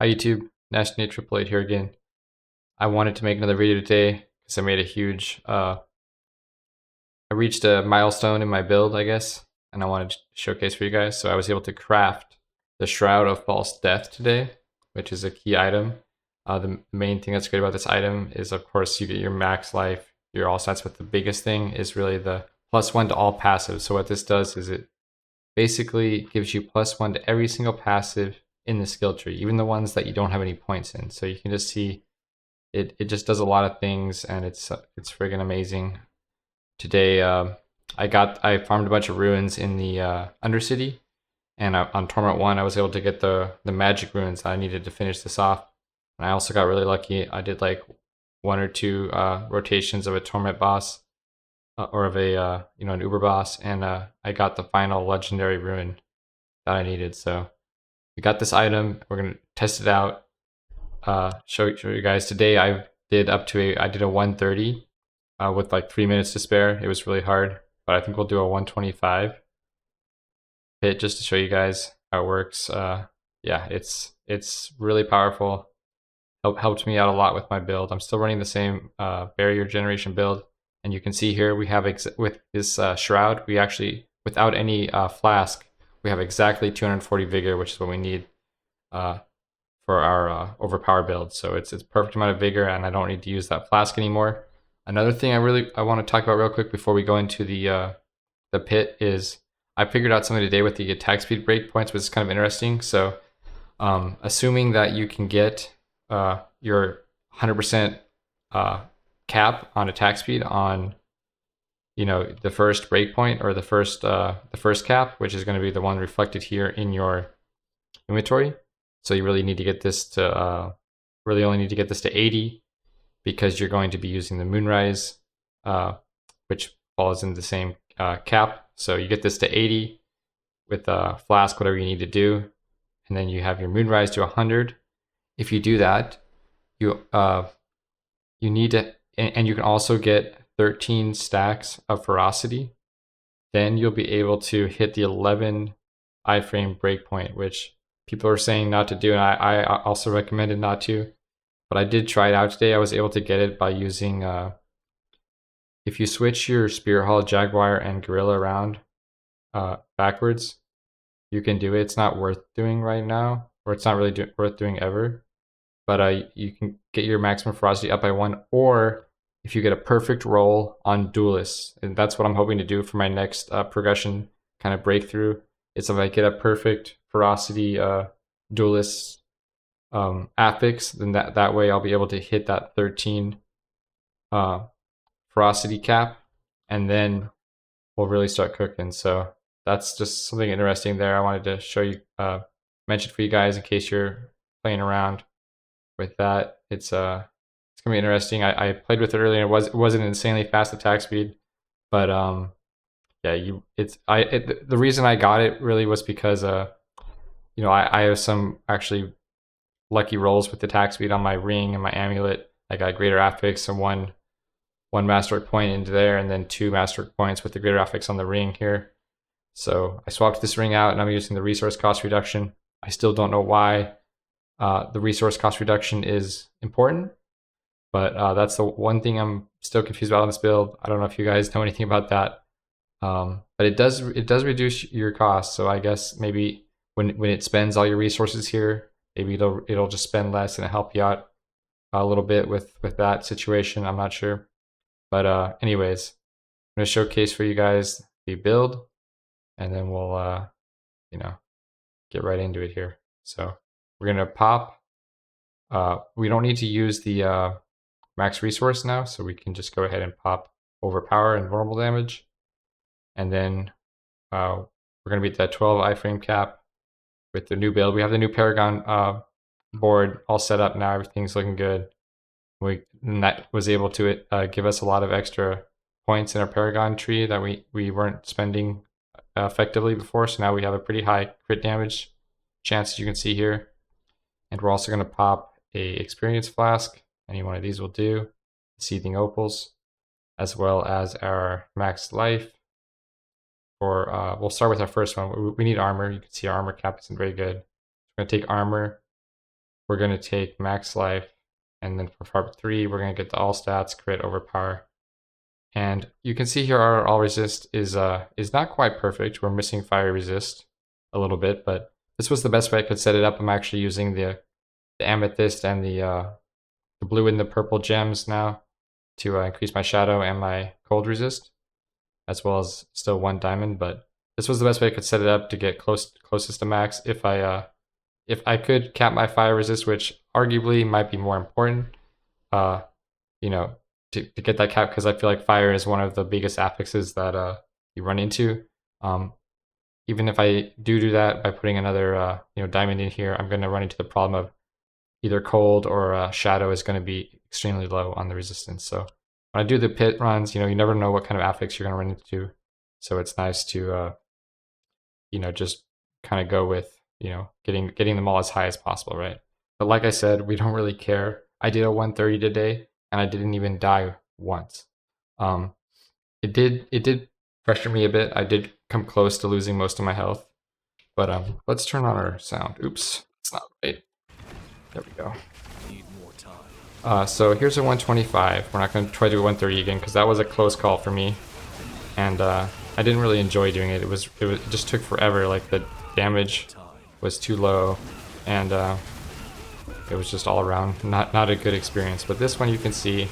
Hi YouTube, National Triple Eight here again. I wanted to make another video today because I made a huge, I reached a milestone in my build, I guess, and I wanted to showcase for you guys. So I was able to craft the Shroud of False Death today, which is a key item. The main thing that's great about this item is, of course, you get your max life, your all stats, but the biggest thing is really the +1 to all passives. So what this does is it basically gives you +1 to every single passive in the skill tree, even the ones that you don't have any points in. So you can just see it just does a lot of things, and it's friggin' amazing. Today I farmed a bunch of ruins in the Undercity, and on Torment 1 I was able to get the magic ruins that I needed to finish this off. And I also got really lucky. I did like 1 or 2 rotations of a Torment boss or of a an Uber boss, and I got the final legendary ruin that I needed. So we got this item. We're gonna test it out. Show you guys. Today I did a 130 with like 3 minutes to spare. It was really hard, but I think we'll do a 125 hit just to show you guys how it works. Yeah, it's really powerful. Helped me out a lot with my build. I'm still running the same barrier generation build, and you can see here we have with this Shroud, we actually, without any flask, we have exactly 240 vigor, which is what we need for our overpower build. So it's perfect amount of vigor, and I don't need to use that flask anymore. Another thing I want to talk about real quick before we go into the pit is I figured out something today with the attack speed breakpoints, which is kind of interesting. So assuming that you can get your 100% cap on attack speed on the first breakpoint, or the first cap, which is going to be the one reflected here in your inventory. So you really need to get this to really only need to get this to 80, because you're going to be using the Moonrise, which falls in the same cap. So you get this to 80 with a flask, whatever you need to do, and then you have your Moonrise to 100. If you do that, you need to, and you can also get 13 stacks of ferocity. Then you'll be able to hit the 11 iframe breakpoint, which people are saying not to do, and I also recommended not to, but I did try it out today. I was able to get it by using, if you switch your Spirit Hall, Jaguar, and Gorilla around backwards, you can do it. It's not worth doing right now, or it's not really worth doing ever, but you can get your maximum ferocity up by 1, or if you get a perfect roll on Duelists, and that's what I'm hoping to do for my next progression kind of breakthrough. It's if I get a perfect ferocity Duelist affix, then that way I'll be able to hit that 13 ferocity cap, and then we'll really start cooking. So that's just something interesting there I wanted to show you, mention for you guys in case you're playing around with that. It's gonna be interesting. I played with it earlier. It wasn't insanely fast attack speed, but yeah, the reason I got it really was because I have some actually lucky rolls with attack speed on my ring and my amulet. I got greater affix and one master point into there, and then 2 master points with the greater affix on the ring here. So I swapped this ring out, and I'm using the resource cost reduction. I still don't know why the resource cost reduction is important, but that's the one thing I'm still confused about on this build. I don't know if you guys know anything about that, but it does reduce your cost. So I guess maybe when it spends all your resources here, maybe it'll just spend less and help you out a little bit with that situation. I'm not sure, but anyways, I'm gonna showcase for you guys the build, and then we'll get right into it here. So we're gonna pop. We don't need to use the max resource now, so we can just go ahead and pop overpower and vulnerable damage, and then we're gonna be at that 12 iframe cap with the new build. We have the new Paragon board all set up now. Everything's looking good. And that was able to give us a lot of extra points in our Paragon tree that we weren't spending effectively before. So now we have a pretty high crit damage chance, as you can see here. And we're also going to pop a experience flask. Any one of these will do. Seething opals, as well as our max life. Or we'll start with our first one. We need armor. You can see our armor cap isn't very good. We're going to take armor. we're going to take max life, and then for part 3, we're going to get the all stats, crit, overpower. And you can see here our all resist is not quite perfect. We're missing fire resist a little bit, but this was the best way I could set it up. I'm actually using the amethyst and the blue and the purple gems now to increase my shadow and my cold resist, as well as still 1 diamond. But this was the best way I could set it up to get closest to max. If I could cap my fire resist, which arguably might be more important, you know, to get that cap, because I feel like fire is one of the biggest affixes that you run into. Even if I do that by putting another diamond in here, I'm going to run into the problem of either cold or shadow is going to be extremely low on the resistance. So when I do the pit runs, you never know what kind of affix you're going to run into. So it's nice to just kind of go with getting them all as high as possible, right? But like I said, we don't really care. I did a 130 today, and I didn't even die once. It did pressure me a bit. I did come close to losing most of my health. But let's turn on our sound. Oops, it's not right. There we go. Need more time. So here's a 125. We're not going to try to do 130 again because that was a close call for me, and I didn't really enjoy doing it. It just took forever. Like the damage was too low, and it was just all around not a good experience. But this one, you can see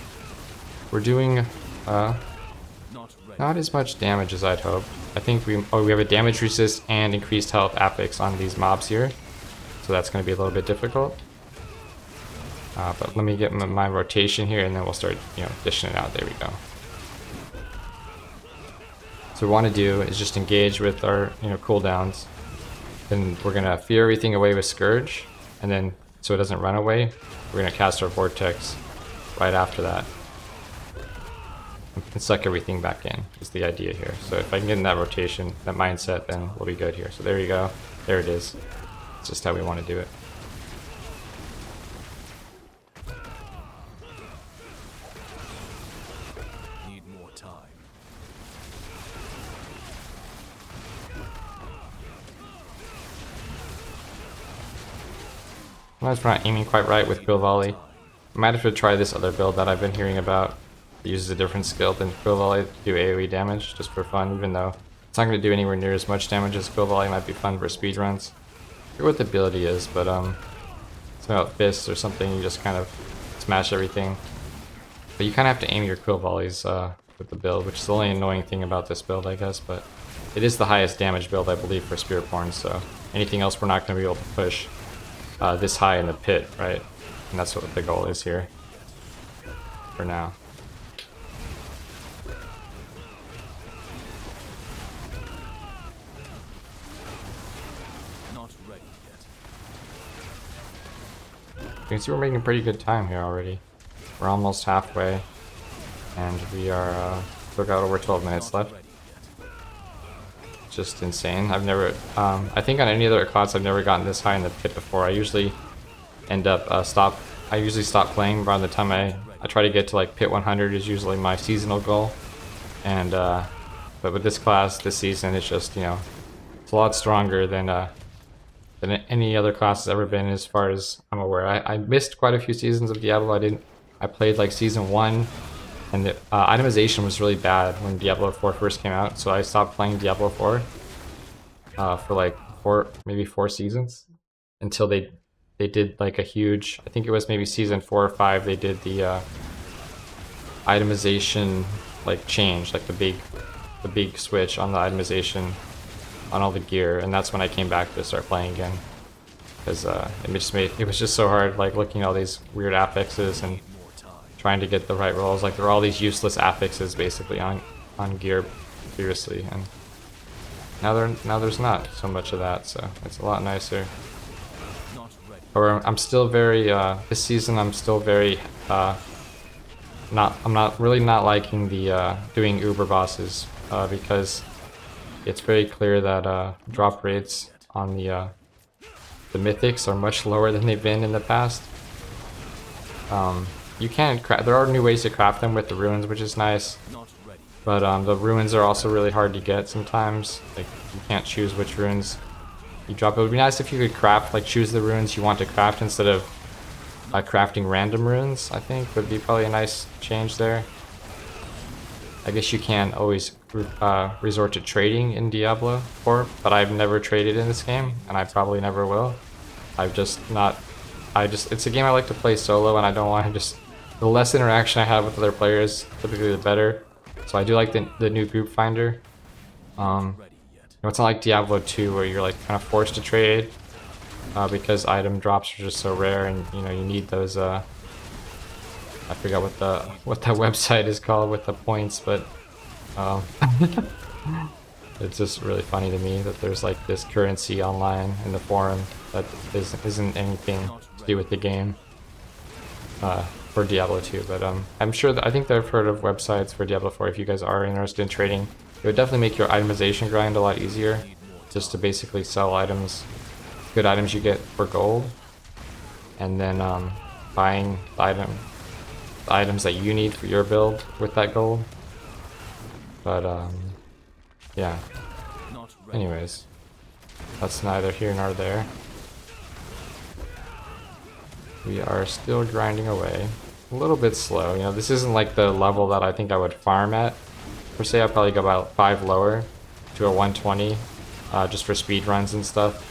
we're doing not as much damage as I'd hoped. I think we have a damage resist and increased health affix on these mobs here, so that's going to be a little bit difficult. But let me get my rotation here, and then we'll start dishing it out. There we go. So what we want to do is just engage with our cooldowns. Then we're gonna fear everything away with Scourge, and then so it doesn't run away, we're gonna cast our Vortex right after that and suck everything back in is the idea here. So if I can get in that rotation, that mindset, then we'll be good here. So there you go. There it is. It's just how we want to do it. Need more time. Sometimes we're not aiming quite right with Quill Volley. I might have to try this other build that I've been hearing about. It uses a different skill than Quill Volley to do AoE damage, just for fun, even though it's not going to do anywhere near as much damage as Quill Volley. It might be fun for speedruns. I forget what the ability is, but it's about fists or something. You just kind of smash everything. But you kind of have to aim your Quill Volleys with the build, which is the only annoying thing about this build, I guess. But it is the highest damage build, I believe, for Spiritborn, so anything else we're not going to be able to push this high in the pit, right? And that's what the goal is here for now. Not ready yet. You can see we're making pretty good time here already. We're almost halfway, and we are still got over 12 minutes left. Just insane. I've never, I think on any other class I've never gotten this high in the pit before. I usually end up I usually stop playing around the time I try to get to like pit 100 is usually my seasonal goal. And but with this class this season, it's just it's a lot stronger than any other class has ever been, as far as I'm aware. I missed quite a few seasons of Diablo. I played like season 1. And the itemization was really bad when Diablo 4 first came out, so I stopped playing Diablo 4 for like maybe 4 seasons, until they did like a huge, I think it was maybe season 4 or 5, they did the itemization like change, like the big switch on the itemization on all the gear, and that's when I came back to start playing again, because it was just so hard, like looking at all these weird affixes and trying to get the right rolls. Like there are all these useless affixes basically on gear previously, and now there's not so much of that, so it's a lot nicer. Or I'm still very this season I'm still very I'm not really liking the doing uber bosses because it's very clear that drop rates on the mythics are much lower than they've been in the past. You can there are new ways to craft them with the ruins, which is nice, but the ruins are also really hard to get sometimes. Like you can't choose which ruins you drop. It would be nice if you could craft, like choose the ruins you want to craft instead of crafting random runes, I think, would be probably a nice change there. I guess you can always resort to trading in Diablo 4, but I've never traded in this game, and I probably never will. I've just not... it's a game I like to play solo, and I don't want to just... The less interaction I have with other players, typically the better. So I do like the new group finder. It's not like Diablo 2 where you're like kind of forced to trade because item drops are just so rare, and you know you need those. I forgot what that website is called with the points, but it's just really funny to me that there's like this currency online in the forum that isn't anything to do with the game for Diablo 2. But I'm sure that I think I've heard of websites for Diablo 4 if you guys are interested in trading. It would definitely make your itemization grind a lot easier, just to basically sell items, good items you get for gold, and then buying the items that you need for your build with that gold. But yeah. Anyways, that's neither here nor there. We are still grinding away, a little bit slow. You know, this isn't like the level that I think I would farm at. Per se, I'll probably go about 5 lower to a 120, just for speed runs and stuff,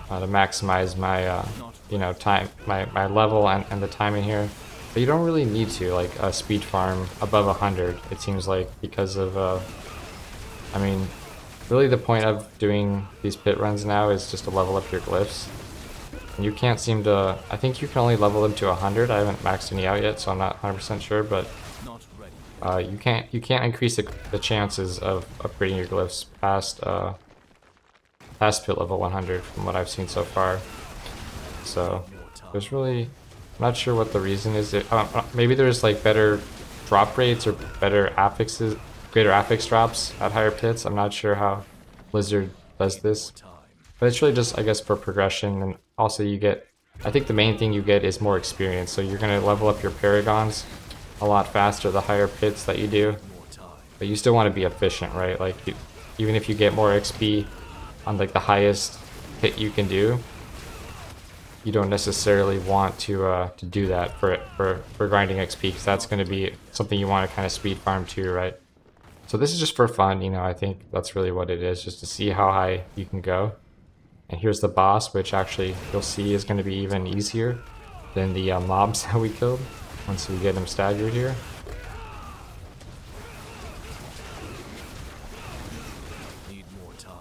to maximize my, you know, time, my level and the timing here. But you don't really need to, like, speed farm above 100, it seems like, because of, I mean, really the point of doing these pit runs now is just to level up your glyphs. And you can't seem to, I think you can only level them to 100, I haven't maxed any out yet, so I'm not 100% sure, but you can't increase the chances of upgrading your glyphs past pit level 100 from what I've seen so far. So there's really, I'm not sure what the reason is. Maybe there's like better drop rates or better affixes, greater affix drops at higher pits. I'm not sure how Blizzard does this, but it's really just, I guess, for progression. And also you get, I think the main thing you get is more experience. So you're gonna level up your paragons a lot faster the higher pits that you do, but you still want to be efficient, right? Like even if you get more XP on like the highest pit you can do, you don't necessarily want to do that for grinding XP, because that's going to be something you want to kind of speed farm too, right? So this is just for fun, you know. I think that's really what it is, just to see how high you can go. And here's the boss, which actually you'll see is going to be even easier than the mobs that we killed once we get them staggered here. Need more time.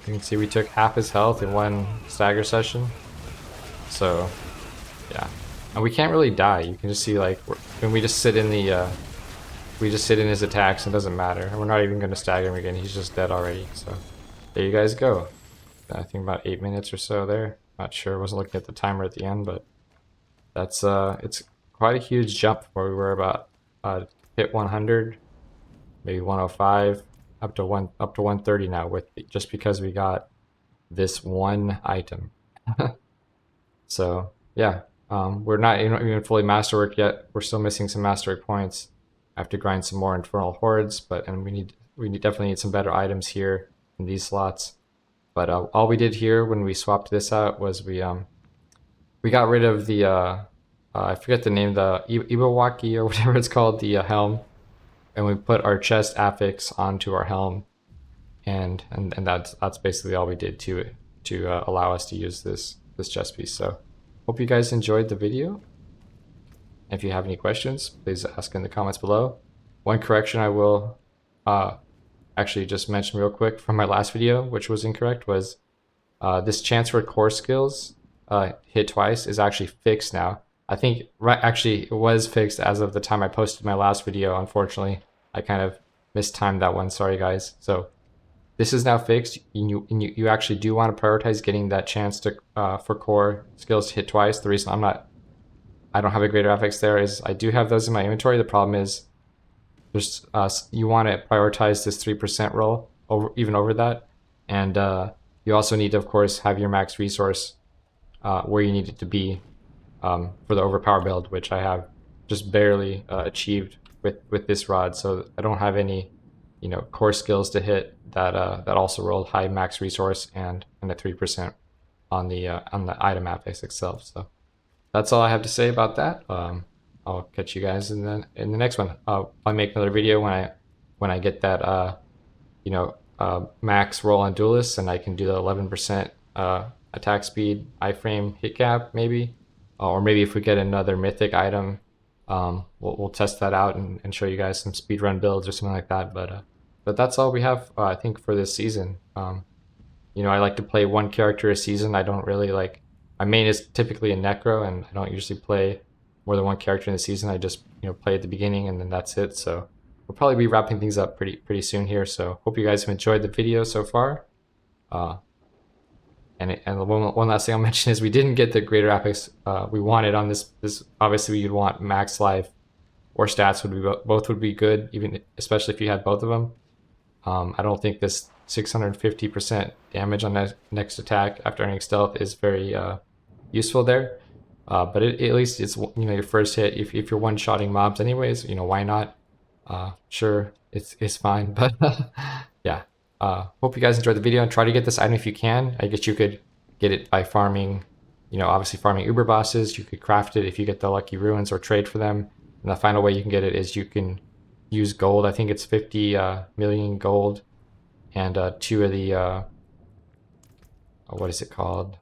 You can see we took half his health in one stagger session. So, yeah. And we can't really die. You can just see, like, when we just sit in the, we just sit in his attacks, it doesn't matter. And we're not even going to stagger him again. He's just dead already. So, there you guys go. I think about 8 minutes or so there. Not sure, wasn't looking at the timer at the end, but that's it's quite a huge jump where we were about hit 100, maybe 105, up to 130 now, with just because we got this one item. So yeah, we're not even fully masterwork yet. We're still missing some masterwork points. I have to grind some more infernal hordes, and we definitely need some better items here in these slots. But all we did here when we swapped this out was we got rid of the I forget the name, the Iwawaki or whatever it's called, the helm, and we put our chest affix onto our helm, and that's basically all we did to allow us to use this chest piece. So hope you guys enjoyed the video. If you have any questions, please ask in the comments below. One correction I will actually just mention real quick from my last video, which was incorrect, was this chance for core skills hit twice is actually fixed now. I think actually it was fixed as of the time I posted my last video. Unfortunately, I kind of mistimed that one. Sorry guys. So this is now fixed. You actually do want to prioritize getting that chance to for core skills to hit twice. The reason I don't have a greater affix there is I do have those in my inventory. The problem is there's you want to prioritize this 3% roll even over that, and you also need to, of course, have your max resource where you need it to be for the overpower build, which I have just barely achieved with this rod. So I don't have any core skills to hit that also rolled high max resource and a 3% on the item affix itself. So that's all I have to say about that. I'll catch you guys in the next one. I'll make another video when I get that max roll on duelists, and I can do the 11% attack speed, iframe, hit cap maybe, or maybe if we get another mythic item, we'll test that out and show you guys some speedrun builds or something like that. But that's all we have, I think, for this season. I like to play one character a season. I don't really like, my main is typically a necro, and I don't usually play more than one character in the season. I just play at the beginning and then that's it. So we'll probably be wrapping things up pretty soon here. So hope you guys have enjoyed the video so far. And one last thing I'll mention is we didn't get the greater affix we wanted on this. Obviously you'd want max life or stats both would be good, even especially if you had both of them. I don't think this 650% damage on that next attack after earning stealth is very useful there. But at least it's your first hit. If you're one-shotting mobs anyways, why not? Sure, it's fine. But yeah. Hope you guys enjoyed the video, and try to get this item if you can. I guess you could get it by farming, obviously farming Uber bosses. You could craft it if you get the lucky ruins or trade for them. And the final way you can get it is you can use gold. I think it's 50 million gold and 2 of the what is it called?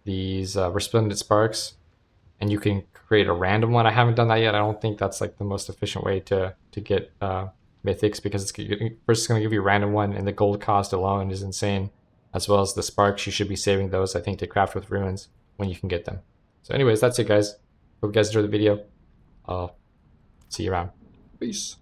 These resplendent sparks, and you can create a random one. I haven't done that yet. I don't think that's like the most efficient way to get mythics, because it's first going to give you a random one, and the gold cost alone is insane, as well as the sparks. You should be saving those, I think, to craft with ruins when you can get them. So anyways, that's it, guys. Hope you guys enjoyed the video. I'll see you around. Peace.